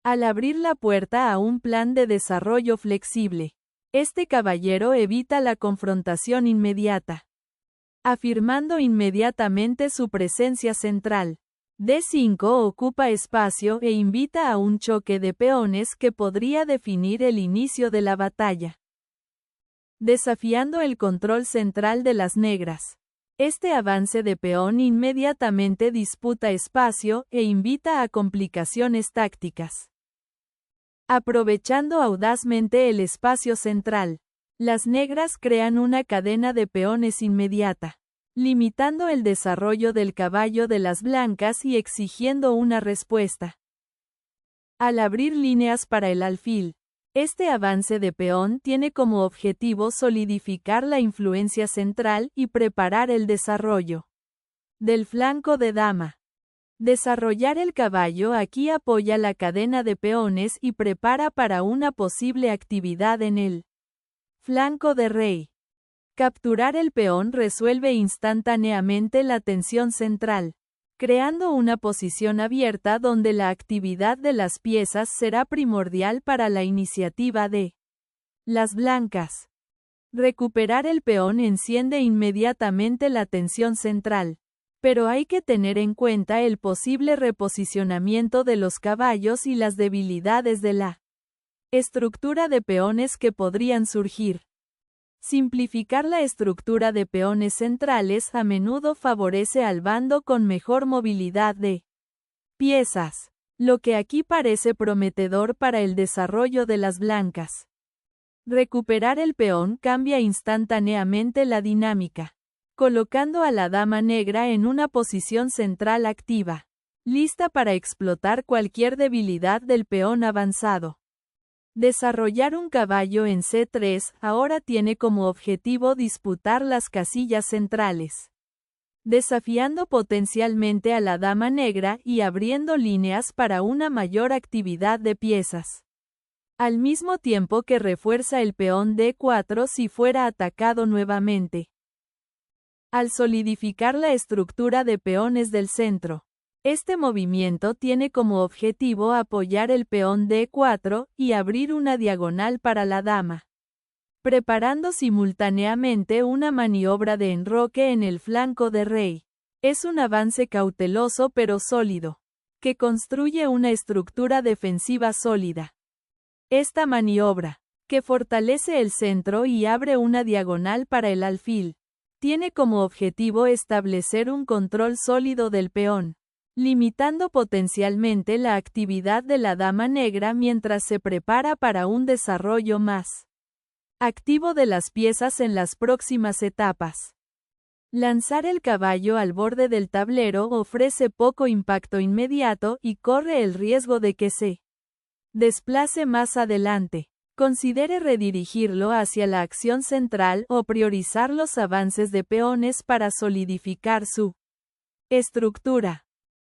al abrir la puerta a un plan de desarrollo flexible. Este caballero evita la confrontación inmediata, afirmando inmediatamente su presencia central. D5 ocupa espacio e invita a un choque de peones que podría definir el inicio de la batalla, desafiando el control central de las negras. Este avance de peón inmediatamente disputa espacio e invita a complicaciones tácticas. Aprovechando audazmente el espacio central, las negras crean una cadena de peones inmediata, limitando el desarrollo del caballo de las blancas y exigiendo una respuesta. Al abrir líneas para el alfil, este avance de peón tiene como objetivo solidificar la influencia central y preparar el desarrollo del flanco de dama. Desarrollar el caballo aquí apoya la cadena de peones y prepara para una posible actividad en el flanco de rey. Capturar el peón resuelve instantáneamente la tensión central, creando una posición abierta donde la actividad de las piezas será primordial para la iniciativa de las blancas. Recuperar el peón enciende inmediatamente la tensión central, pero hay que tener en cuenta el posible reposicionamiento de los caballos y las debilidades de la estructura de peones que podrían surgir. Simplificar la estructura de peones centrales a menudo favorece al bando con mejor movilidad de piezas, lo que aquí parece prometedor para el desarrollo de las blancas. Recuperar el peón cambia instantáneamente la dinámica, colocando a la dama negra en una posición central activa, lista para explotar cualquier debilidad del peón avanzado. Desarrollar un caballo en C3 ahora tiene como objetivo disputar las casillas centrales, desafiando potencialmente a la dama negra y abriendo líneas para una mayor actividad de piezas, al mismo tiempo que refuerza el peón D4 si fuera atacado nuevamente. Al solidificar la estructura de peones del centro, este movimiento tiene como objetivo apoyar el peón D4 y abrir una diagonal para la dama, preparando simultáneamente una maniobra de enroque en el flanco de rey. Es un avance cauteloso pero sólido, que construye una estructura defensiva sólida. Esta maniobra, que fortalece el centro y abre una diagonal para el alfil, tiene como objetivo establecer un control sólido del peón, limitando potencialmente la actividad de la dama negra mientras se prepara para un desarrollo más activo de las piezas en las próximas etapas. Lanzar el caballo al borde del tablero ofrece poco impacto inmediato y corre el riesgo de que se desplace más adelante. Considere redirigirlo hacia la acción central o priorizar los avances de peones para solidificar su estructura.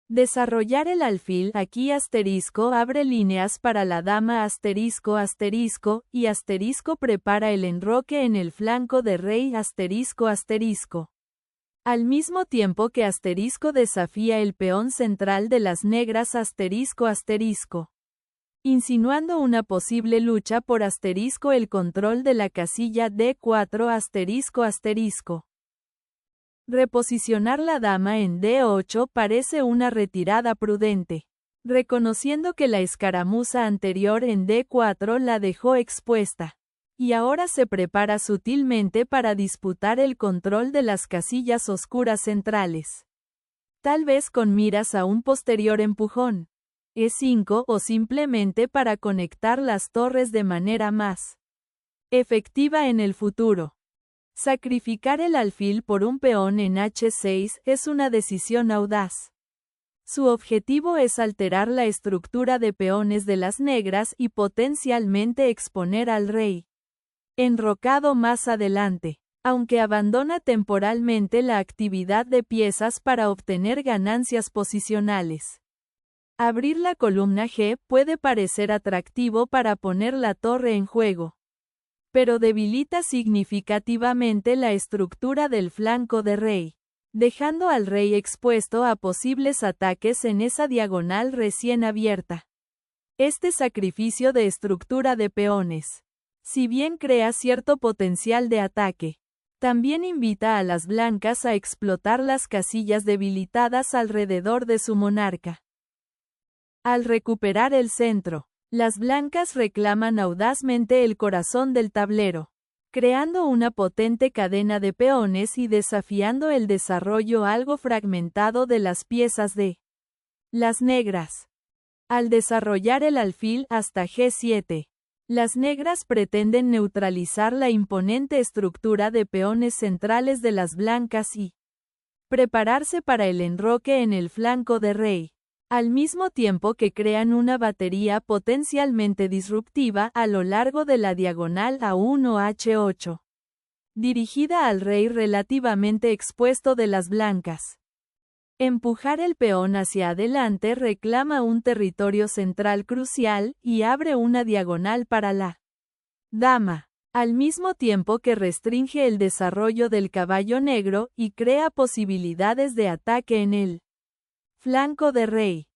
Desarrollar el alfil aquí asterisco abre líneas para la dama asterisco asterisco y asterisco prepara el enroque en el flanco de rey asterisco asterisco. Al mismo tiempo que asterisco desafía el peón central de las negras asterisco asterisco, insinuando una posible lucha por asterisco el control de la casilla D4 asterisco asterisco. Reposicionar la dama en D8 parece una retirada prudente, reconociendo que la escaramuza anterior en D4 la dejó expuesta, y ahora se prepara sutilmente para disputar el control de las casillas oscuras centrales. Tal vez con miras a un posterior empujón, E5 o simplemente para conectar las torres de manera más efectiva en el futuro. Sacrificar el alfil por un peón en H6 es una decisión audaz. Su objetivo es alterar la estructura de peones de las negras y potencialmente exponer al rey enrocado más adelante, aunque abandona temporalmente la actividad de piezas para obtener ganancias posicionales. Abrir la columna G puede parecer atractivo para poner la torre en juego, pero debilita significativamente la estructura del flanco de rey, dejando al rey expuesto a posibles ataques en esa diagonal recién abierta. Este sacrificio de estructura de peones, si bien crea cierto potencial de ataque, también invita a las blancas a explotar las casillas debilitadas alrededor de su monarca. Al recuperar el centro, las blancas reclaman audazmente el corazón del tablero, creando una potente cadena de peones y desafiando el desarrollo algo fragmentado de las piezas de las negras. Al desarrollar el alfil hasta G7, las negras pretenden neutralizar la imponente estructura de peones centrales de las blancas y prepararse para el enroque en el flanco de rey, al mismo tiempo que crean una batería potencialmente disruptiva a lo largo de la diagonal A1H8, dirigida al rey relativamente expuesto de las blancas. Empujar el peón hacia adelante reclama un territorio central crucial y abre una diagonal para la dama, al mismo tiempo que restringe el desarrollo del caballo negro y crea posibilidades de ataque en el flanco de rey.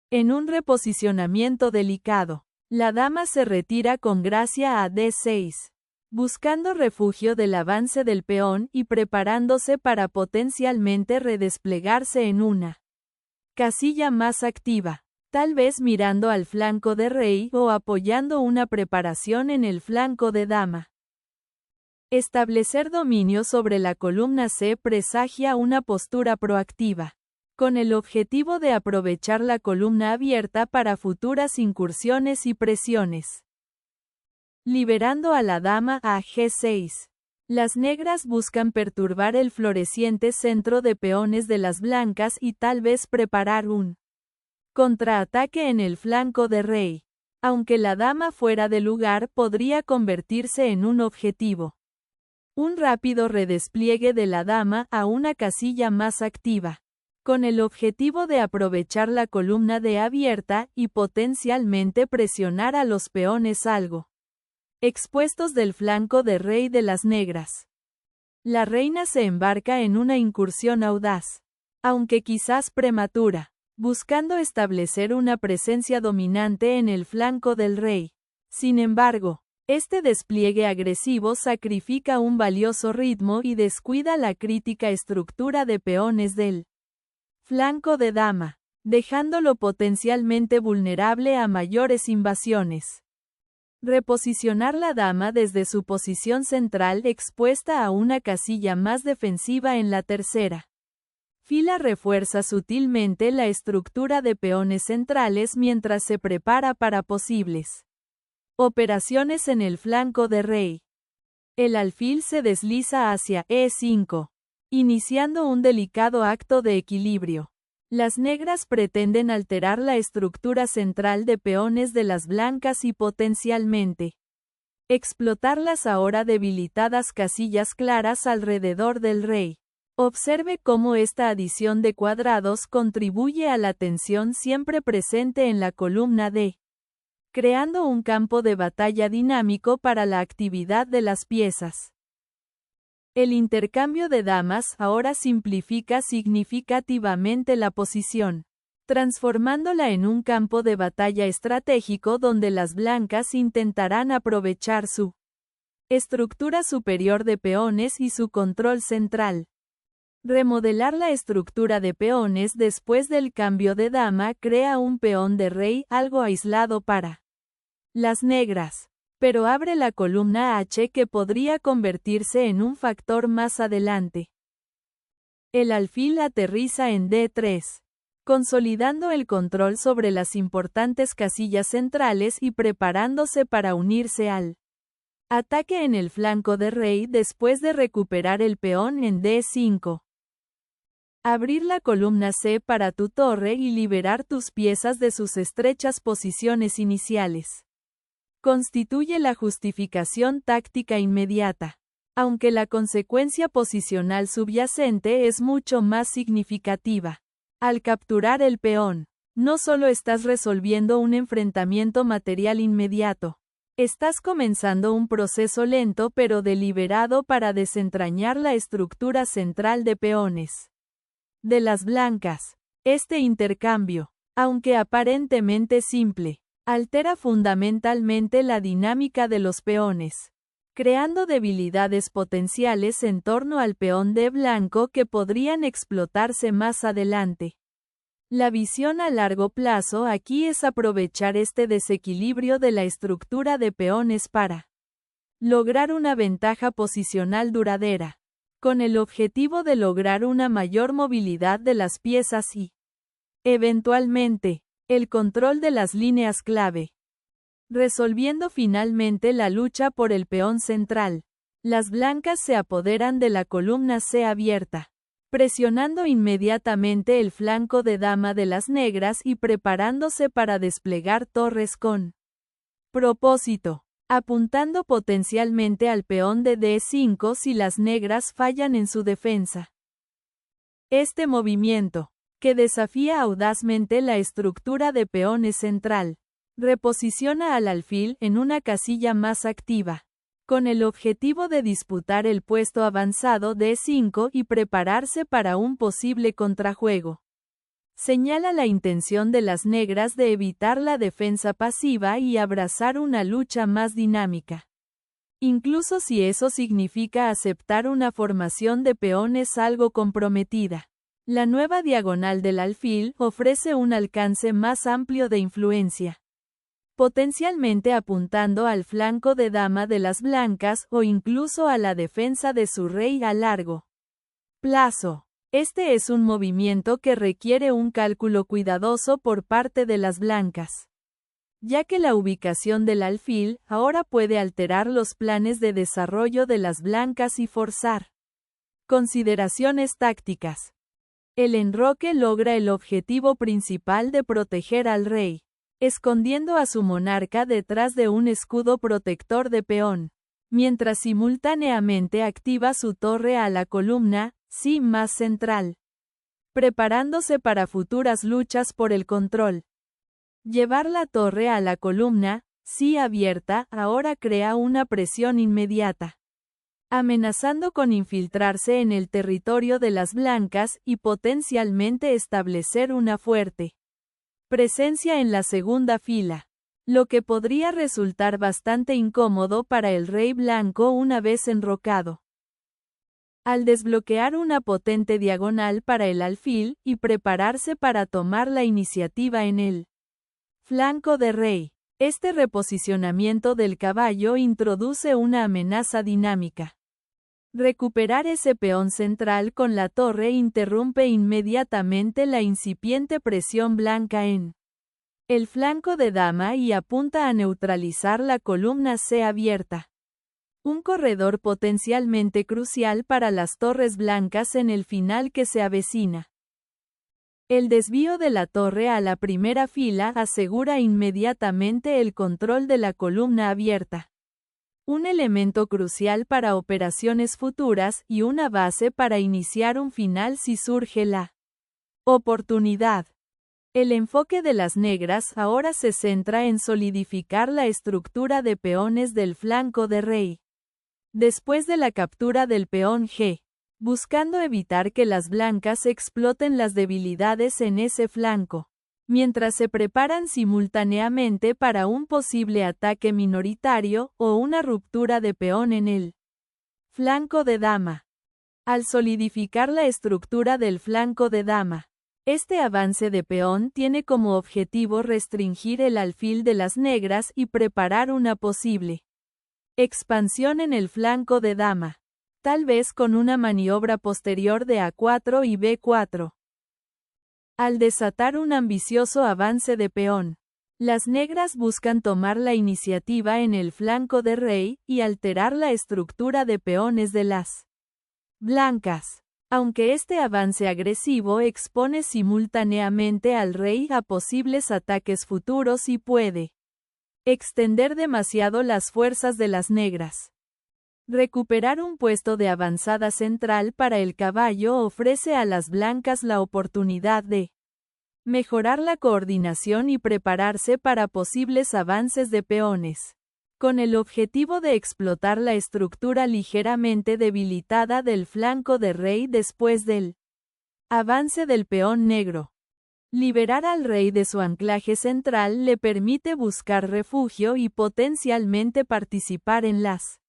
En un reposicionamiento delicado, la dama se retira con gracia a D6. Buscando refugio del avance del peón y preparándose para potencialmente redesplegarse en una casilla más activa, tal vez mirando al flanco de rey o apoyando una preparación en el flanco de dama. Establecer dominio sobre la columna C presagia una postura proactiva, con el objetivo de aprovechar la columna abierta para futuras incursiones y presiones. Liberando a la dama a G6. Las negras buscan perturbar el floreciente centro de peones de las blancas y tal vez preparar un contraataque en el flanco de rey. Aunque la dama fuera de lugar podría convertirse en un objetivo. Un rápido redespliegue de la dama a una casilla más activa, con el objetivo de aprovechar la columna D abierta y potencialmente presionar a los peones algo expuestos del flanco de rey de las negras. La reina se embarca en una incursión audaz, aunque quizás prematura, buscando establecer una presencia dominante en el flanco del rey. Sin embargo, este despliegue agresivo sacrifica un valioso ritmo y descuida la crítica estructura de peones del flanco de dama, dejándolo potencialmente vulnerable a mayores invasiones. Reposicionar la dama desde su posición central expuesta a una casilla más defensiva en la tercera fila refuerza sutilmente la estructura de peones centrales mientras se prepara para posibles operaciones en el flanco de rey. El alfil se desliza hacia E5, iniciando un delicado acto de equilibrio. Las negras pretenden alterar la estructura central de peones de las blancas y potencialmente explotar las ahora debilitadas casillas claras alrededor del rey. Observe cómo esta adición de cuadrados contribuye a la tensión siempre presente en la columna D, creando un campo de batalla dinámico para la actividad de las piezas. El intercambio de damas ahora simplifica significativamente la posición, transformándola en un campo de batalla estratégico donde las blancas intentarán aprovechar su estructura superior de peones y su control central. Remodelar la estructura de peones después del cambio de dama crea un peón de rey algo aislado para las negras, pero abre la columna H que podría convertirse en un factor más adelante. El alfil aterriza en D3, consolidando el control sobre las importantes casillas centrales y preparándose para unirse al ataque en el flanco de rey después de recuperar el peón en D5. Abrir la columna C para tu torre y liberar tus piezas de sus estrechas posiciones iniciales constituye la justificación táctica inmediata, aunque la consecuencia posicional subyacente es mucho más significativa. Al capturar el peón, no solo estás resolviendo un enfrentamiento material inmediato, estás comenzando un proceso lento pero deliberado para desentrañar la estructura central de peones de las blancas. Este intercambio, aunque aparentemente simple, Altera fundamentalmente la dinámica de los peones, creando debilidades potenciales en torno al peón de blanco que podrían explotarse más adelante. La visión a largo plazo aquí es aprovechar este desequilibrio de la estructura de peones para lograr una ventaja posicional duradera, con el objetivo de lograr una mayor movilidad de las piezas y, eventualmente, el control de las líneas clave. Resolviendo finalmente la lucha por el peón central, las blancas se apoderan de la columna C abierta, presionando inmediatamente el flanco de dama de las negras y preparándose para desplegar torres con propósito, apuntando potencialmente al peón de D5 si las negras fallan en su defensa. Este movimiento, que desafía audazmente la estructura de peones central, reposiciona al alfil en una casilla más activa, con el objetivo de disputar el puesto avanzado D5 y prepararse para un posible contrajuego. Señala la intención de las negras de evitar la defensa pasiva y abrazar una lucha más dinámica. Incluso si eso significa aceptar una formación de peones algo comprometida. La nueva diagonal del alfil ofrece un alcance más amplio de influencia, potencialmente apuntando al flanco de dama de las blancas o incluso a la defensa de su rey a largo plazo. Este es un movimiento que requiere un cálculo cuidadoso por parte de las blancas, ya que la ubicación del alfil ahora puede alterar los planes de desarrollo de las blancas y forzar consideraciones tácticas. El enroque logra el objetivo principal de proteger al rey, escondiendo a su monarca detrás de un escudo protector de peón, mientras simultáneamente activa su torre a la columna C más central, preparándose para futuras luchas por el control. Llevar la torre a la columna C abierta ahora crea una presión inmediata, amenazando con infiltrarse en el territorio de las blancas y potencialmente establecer una fuerte presencia en la segunda fila, lo que podría resultar bastante incómodo para el rey blanco una vez enrocado. Al desbloquear una potente diagonal para el alfil y prepararse para tomar la iniciativa en el flanco de rey, este reposicionamiento del caballo introduce una amenaza dinámica. Recuperar ese peón central con la torre interrumpe inmediatamente la incipiente presión blanca en el flanco de dama y apunta a neutralizar la columna C abierta. Un corredor potencialmente crucial para las torres blancas en el final que se avecina. El desvío de la torre a la primera fila asegura inmediatamente el control de la columna abierta. Un elemento crucial para operaciones futuras y una base para iniciar un final si surge la oportunidad. El enfoque de las negras ahora se centra en solidificar la estructura de peones del flanco de rey. Después de la captura del peón G, buscando evitar que las blancas exploten las debilidades en ese flanco, mientras se preparan simultáneamente para un posible ataque minoritario o una ruptura de peón en el flanco de dama. Al solidificar la estructura del flanco de dama, este avance de peón tiene como objetivo restringir el alfil de las negras y preparar una posible expansión en el flanco de dama, tal vez con una maniobra posterior de A4 y B4. Al desatar un ambicioso avance de peón, las negras buscan tomar la iniciativa en el flanco de rey y alterar la estructura de peones de las blancas. Aunque este avance agresivo expone simultáneamente al rey a posibles ataques futuros y puede extender demasiado las fuerzas de las negras. Recuperar un puesto de avanzada central para el caballo ofrece a las blancas la oportunidad de mejorar la coordinación y prepararse para posibles avances de peones, con el objetivo de explotar la estructura ligeramente debilitada del flanco de rey después del avance del peón negro. Liberar al rey de su anclaje central le permite buscar refugio y potencialmente participar en las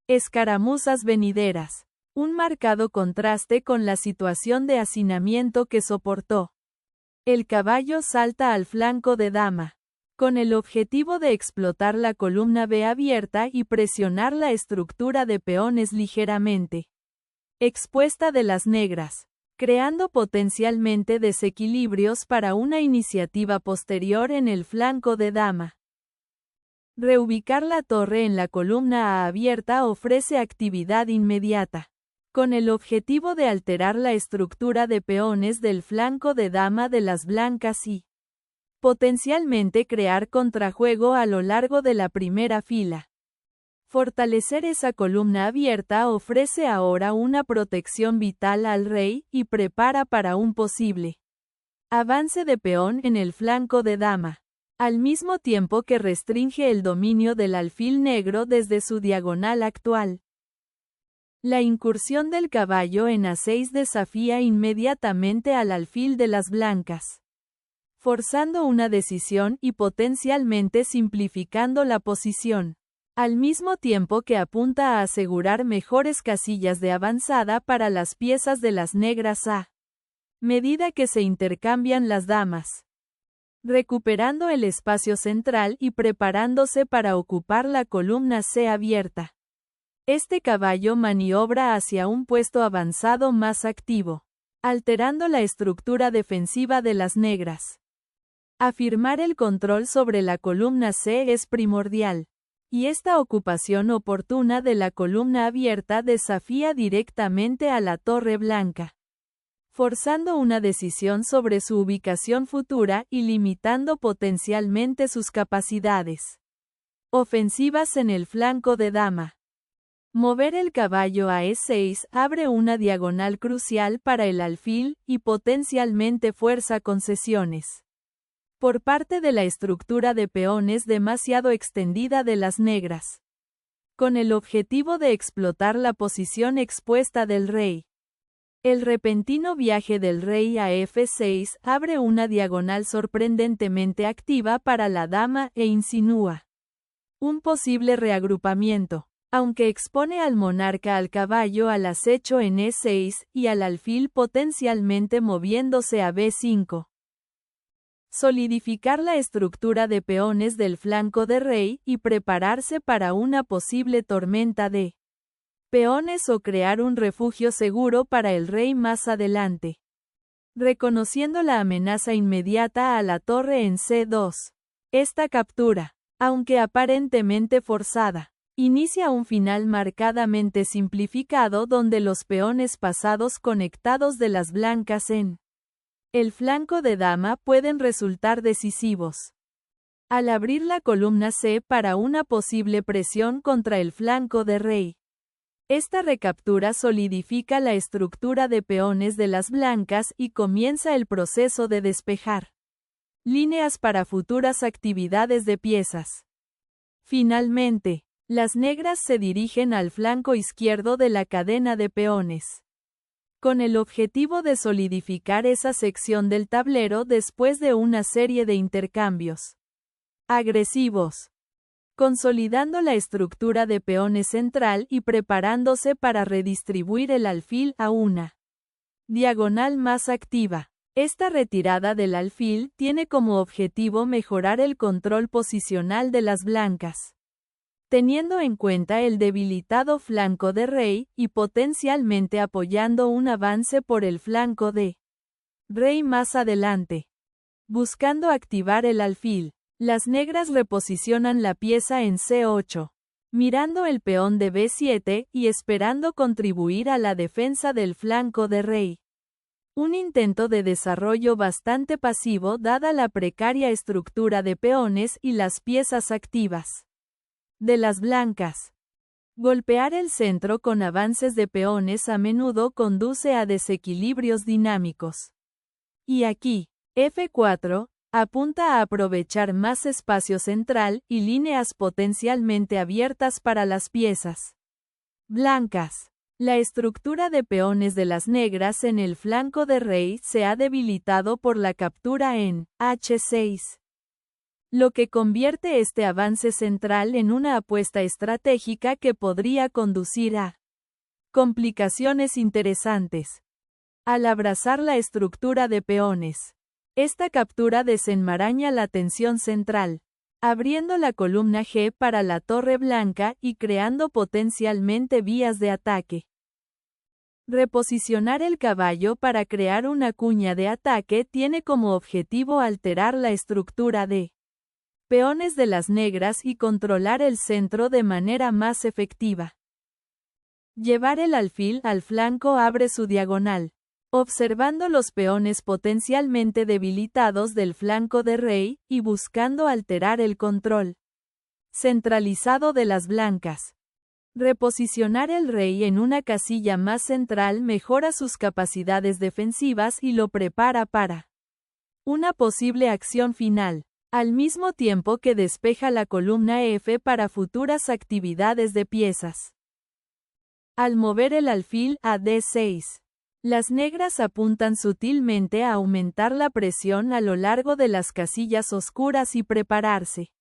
escaramuzas venideras. Un marcado contraste con la situación de hacinamiento que soportó. El caballo salta al flanco de dama, con el objetivo de explotar la columna B abierta y presionar la estructura de peones ligeramente expuesta de las negras, creando potencialmente desequilibrios para una iniciativa posterior en el flanco de dama. Reubicar la torre en la columna A abierta ofrece actividad inmediata, con el objetivo de alterar la estructura de peones del flanco de dama de las blancas y potencialmente crear contrajuego a lo largo de la primera fila. Fortalecer esa columna abierta ofrece ahora una protección vital al rey y prepara para un posible avance de peón en el flanco de dama, al mismo tiempo que restringe el dominio del alfil negro desde su diagonal actual. La incursión del caballo en A6 desafía inmediatamente al alfil de las blancas, forzando una decisión y potencialmente simplificando la posición, al mismo tiempo que apunta a asegurar mejores casillas de avanzada para las piezas de las negras a medida que se intercambian las damas, recuperando el espacio central y preparándose para ocupar la columna C abierta. Este caballo maniobra hacia un puesto avanzado más activo, alterando la estructura defensiva de las negras. Afirmar el control sobre la columna C es primordial, y esta ocupación oportuna de la columna abierta desafía directamente a la torre blanca, forzando una decisión sobre su ubicación futura y limitando potencialmente sus capacidades ofensivas en el flanco de dama. Mover el caballo a E6 abre una diagonal crucial para el alfil y potencialmente fuerza concesiones por parte de la estructura de peones demasiado extendida de las negras, con el objetivo de explotar la posición expuesta del rey. El repentino viaje del rey a F6 abre una diagonal sorprendentemente activa para la dama e insinúa un posible reagrupamiento, aunque expone al monarca al caballo al acecho en E6 y al alfil potencialmente moviéndose a B5. Solidificar la estructura de peones del flanco de rey y prepararse para una posible tormenta de peones o crear un refugio seguro para el rey más adelante. Reconociendo la amenaza inmediata a la torre en C2. Esta captura, aunque aparentemente forzada, inicia un final marcadamente simplificado donde los peones pasados conectados de las blancas en el flanco de dama pueden resultar decisivos. Al abrir la columna C para una posible presión contra el flanco de rey. Esta recaptura solidifica la estructura de peones de las blancas y comienza el proceso de despejar líneas para futuras actividades de piezas. Finalmente, las negras se dirigen al flanco izquierdo de la cadena de peones, con el objetivo de solidificar esa sección del tablero después de una serie de intercambios agresivos, consolidando la estructura de peones central y preparándose para redistribuir el alfil a una diagonal más activa. Esta retirada del alfil tiene como objetivo mejorar el control posicional de las blancas, teniendo en cuenta el debilitado flanco de rey y potencialmente apoyando un avance por el flanco de rey más adelante. Buscando activar el alfil, las negras reposicionan la pieza en C8, mirando el peón de B7 y esperando contribuir a la defensa del flanco de rey. Un intento de desarrollo bastante pasivo dada la precaria estructura de peones y las piezas activas de las blancas. Golpear el centro con avances de peones a menudo conduce a desequilibrios dinámicos. Y aquí, F4, apunta a aprovechar más espacio central y líneas potencialmente abiertas para las piezas blancas. La estructura de peones de las negras en el flanco de rey se ha debilitado por la captura en H6, lo que convierte este avance central en una apuesta estratégica que podría conducir a complicaciones interesantes. Al abrazar la estructura de peones, esta captura desenmaraña la tensión central, abriendo la columna G para la torre blanca y creando potencialmente vías de ataque. Reposicionar el caballo para crear una cuña de ataque tiene como objetivo alterar la estructura de peones de las negras y controlar el centro de manera más efectiva. Llevar el alfil al flanco abre su diagonal, observando los peones potencialmente debilitados del flanco de rey y buscando alterar el control centralizado de las blancas. Reposicionar el rey en una casilla más central mejora sus capacidades defensivas y lo prepara para una posible acción final, al mismo tiempo que despeja la columna F para futuras actividades de piezas. Al mover el alfil a D6, las negras apuntan sutilmente a aumentar la presión a lo largo de las casillas oscuras y prepararse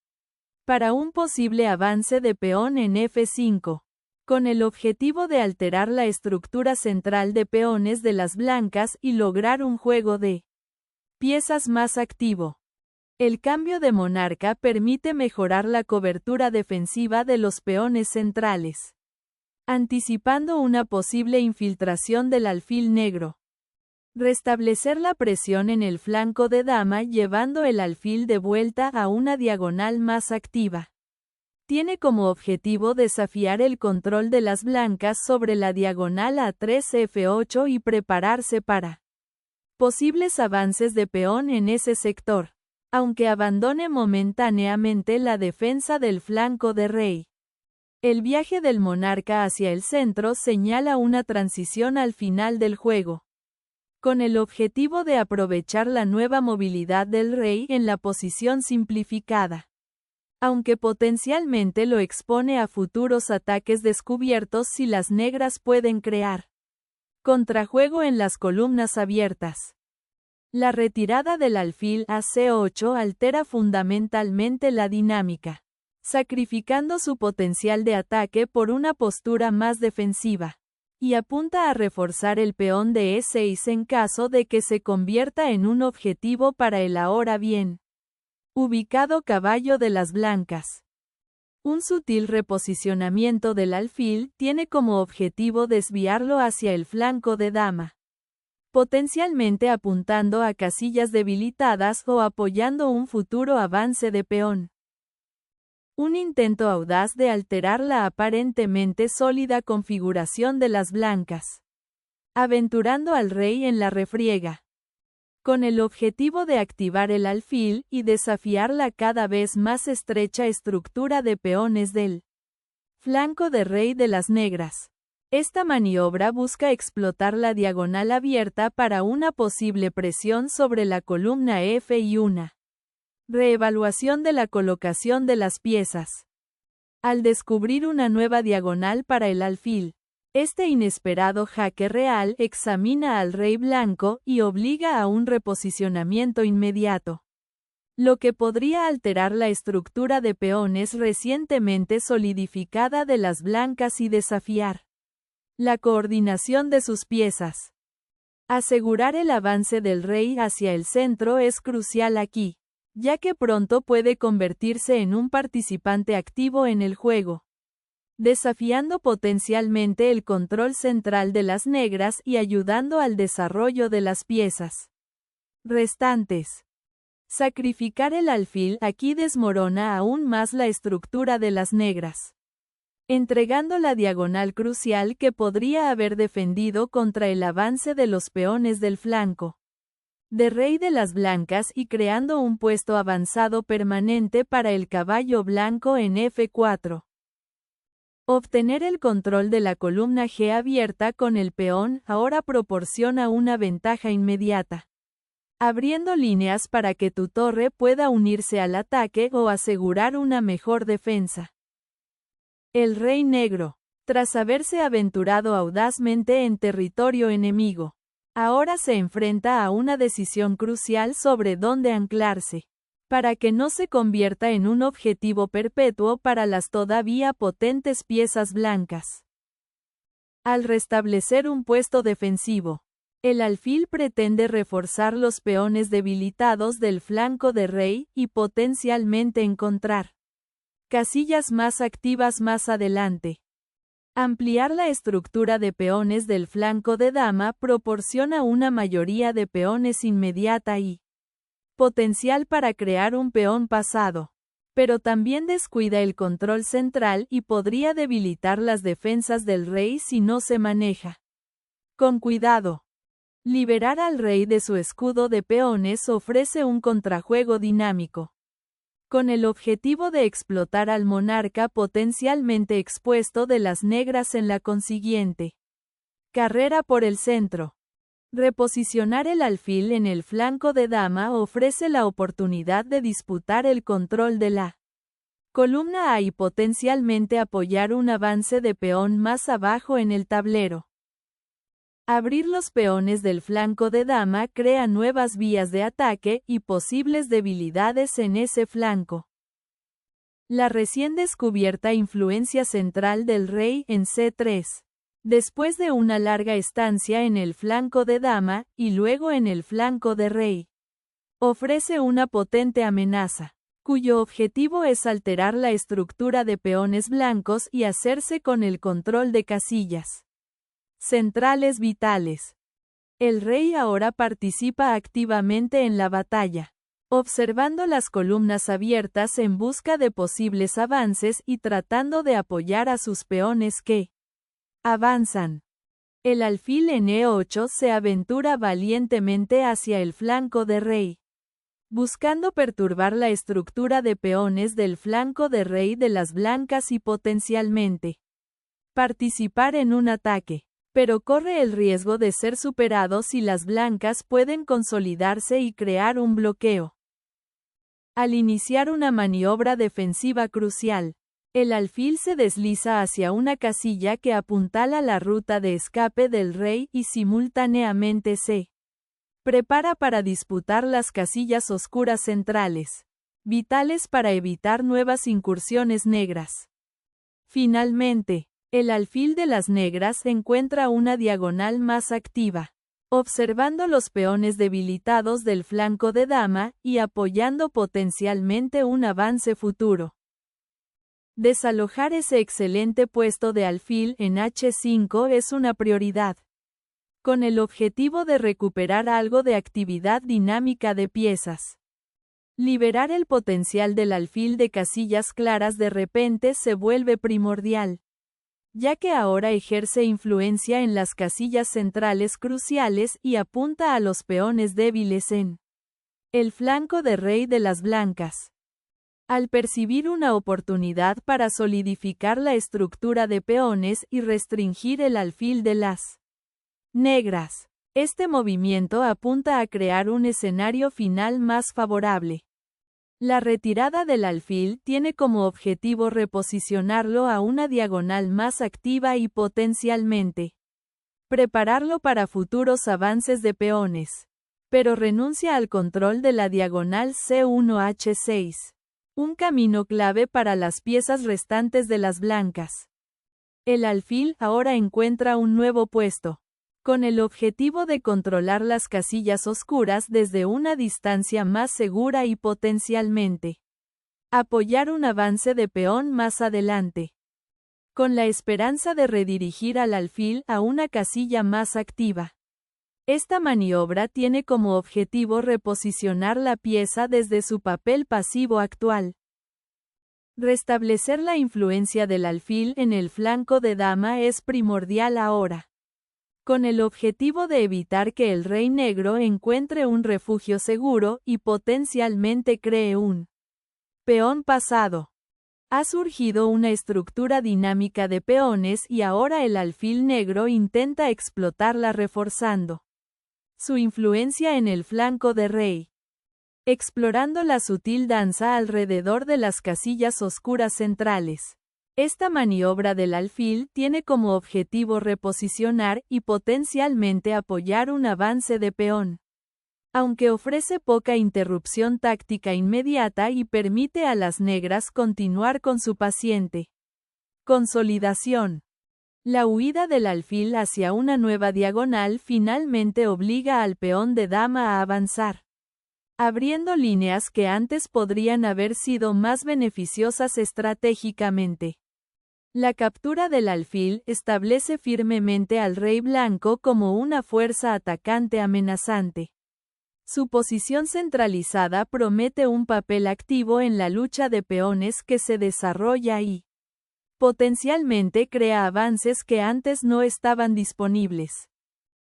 para un posible avance de peón en F5, con el objetivo de alterar la estructura central de peones de las blancas y lograr un juego de piezas más activo. El cambio de monarca permite mejorar la cobertura defensiva de los peones centrales, anticipando una posible infiltración del alfil negro. Restablecer la presión en el flanco de dama llevando el alfil de vuelta a una diagonal más activa. Tiene como objetivo desafiar el control de las blancas sobre la diagonal A3 F8 y prepararse para posibles avances de peón en ese sector, aunque abandone momentáneamente la defensa del flanco de rey. El viaje del monarca hacia el centro señala una transición al final del juego, con el objetivo de aprovechar la nueva movilidad del rey en la posición simplificada, aunque potencialmente lo expone a futuros ataques descubiertos si las negras pueden crear contrajuego en las columnas abiertas. La retirada del alfil a C8 altera fundamentalmente la dinámica, sacrificando su potencial de ataque por una postura más defensiva, y apunta a reforzar el peón de E6 en caso de que se convierta en un objetivo para el ahora bien ubicado caballo de las blancas. Un sutil reposicionamiento del alfil tiene como objetivo desviarlo hacia el flanco de dama, potencialmente apuntando a casillas debilitadas o apoyando un futuro avance de peón. Un intento audaz de alterar la aparentemente sólida configuración de las blancas, aventurando al rey en la refriega, con el objetivo de activar el alfil y desafiar la cada vez más estrecha estructura de peones del flanco de rey de las negras. Esta maniobra busca explotar la diagonal abierta para una posible presión sobre la columna F y una reevaluación de la colocación de las piezas. Al descubrir una nueva diagonal para el alfil, este inesperado jaque real examina al rey blanco y obliga a un reposicionamiento inmediato, lo que podría alterar la estructura de peones recientemente solidificada de las blancas y desafiar la coordinación de sus piezas. Asegurar el avance del rey hacia el centro es crucial aquí, ya que pronto puede convertirse en un participante activo en el juego, desafiando potencialmente el control central de las negras y ayudando al desarrollo de las piezas restantes. Sacrificar el alfil aquí desmorona aún más la estructura de las negras, entregando la diagonal crucial que podría haber defendido contra el avance de los peones del flanco de rey de las blancas y creando un puesto avanzado permanente para el caballo blanco en F4. Obtener el control de la columna G abierta con el peón ahora proporciona una ventaja inmediata, abriendo líneas para que tu torre pueda unirse al ataque o asegurar una mejor defensa. El rey negro. Tras haberse aventurado audazmente en territorio enemigo, ahora se enfrenta a una decisión crucial sobre dónde anclarse, para que no se convierta en un objetivo perpetuo para las todavía potentes piezas blancas. Al restablecer un puesto defensivo, el alfil pretende reforzar los peones debilitados del flanco de rey y potencialmente encontrar casillas más activas más adelante. Ampliar la estructura de peones del flanco de dama proporciona una mayoría de peones inmediata y potencial para crear un peón pasado, pero también descuida el control central y podría debilitar las defensas del rey si no se maneja con cuidado. Liberar al rey de su escudo de peones ofrece un contrajuego dinámico, con el objetivo de explotar al monarca potencialmente expuesto de las negras en la consiguiente carrera por el centro. Reposicionar el alfil en el flanco de dama ofrece la oportunidad de disputar el control de la columna A y potencialmente apoyar un avance de peón más abajo en el tablero. Abrir los peones del flanco de dama crea nuevas vías de ataque y posibles debilidades en ese flanco. La recién descubierta influencia central del rey en C3. Después de una larga estancia en el flanco de dama, y luego en el flanco de rey, ofrece una potente amenaza, cuyo objetivo es alterar la estructura de peones blancos y hacerse con el control de casillas centrales vitales. El rey ahora participa activamente en la batalla, observando las columnas abiertas en busca de posibles avances y tratando de apoyar a sus peones que avanzan. El alfil en E8 se aventura valientemente hacia el flanco de rey, buscando perturbar la estructura de peones del flanco de rey de las blancas y potencialmente participar en un ataque, pero corre el riesgo de ser superado si las blancas pueden consolidarse y crear un bloqueo. Al iniciar una maniobra defensiva crucial, el alfil se desliza hacia una casilla que apuntala la ruta de escape del rey y simultáneamente se prepara para disputar las casillas oscuras centrales, vitales para evitar nuevas incursiones negras. Finalmente, el alfil de las negras encuentra una diagonal más activa, observando los peones debilitados del flanco de dama y apoyando potencialmente un avance futuro. Desalojar ese excelente puesto de alfil en H5 es una prioridad, con el objetivo de recuperar algo de actividad dinámica de piezas. Liberar el potencial del alfil de casillas claras de repente se vuelve primordial, ya que ahora ejerce influencia en las casillas centrales cruciales y apunta a los peones débiles en el flanco de rey de las blancas. Al percibir una oportunidad para solidificar la estructura de peones y restringir el alfil de las negras, este movimiento apunta a crear un escenario final más favorable. La retirada del alfil tiene como objetivo reposicionarlo a una diagonal más activa y potencialmente prepararlo para futuros avances de peones, pero renuncia al control de la diagonal C1H6, un camino clave para las piezas restantes de las blancas. El alfil ahora encuentra un nuevo puesto, con el objetivo de controlar las casillas oscuras desde una distancia más segura y potencialmente apoyar un avance de peón más adelante, con la esperanza de redirigir al alfil a una casilla más activa. Esta maniobra tiene como objetivo reposicionar la pieza desde su papel pasivo actual. Restablecer la influencia del alfil en el flanco de dama es primordial ahora, con el objetivo de evitar que el rey negro encuentre un refugio seguro y potencialmente cree un peón pasado. Ha surgido una estructura dinámica de peones y ahora el alfil negro intenta explotarla reforzando su influencia en el flanco de rey, explorando la sutil danza alrededor de las casillas oscuras centrales. Esta maniobra del alfil tiene como objetivo reposicionar y potencialmente apoyar un avance de peón. Aunque ofrece poca interrupción táctica inmediata y permite a las negras continuar con su paciente consolidación. La huida del alfil hacia una nueva diagonal finalmente obliga al peón de dama a avanzar, abriendo líneas que antes podrían haber sido más beneficiosas estratégicamente. La captura del alfil establece firmemente al rey blanco como una fuerza atacante amenazante. Su posición centralizada promete un papel activo en la lucha de peones que se desarrolla y potencialmente crea avances que antes no estaban disponibles.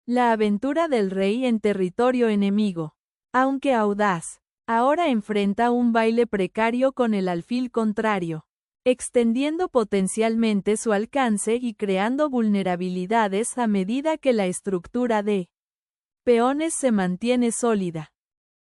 La aventura del rey en territorio enemigo, aunque audaz, ahora enfrenta un baile precario con el alfil contrario, extendiendo potencialmente su alcance y creando vulnerabilidades a medida que la estructura de peones se mantiene sólida.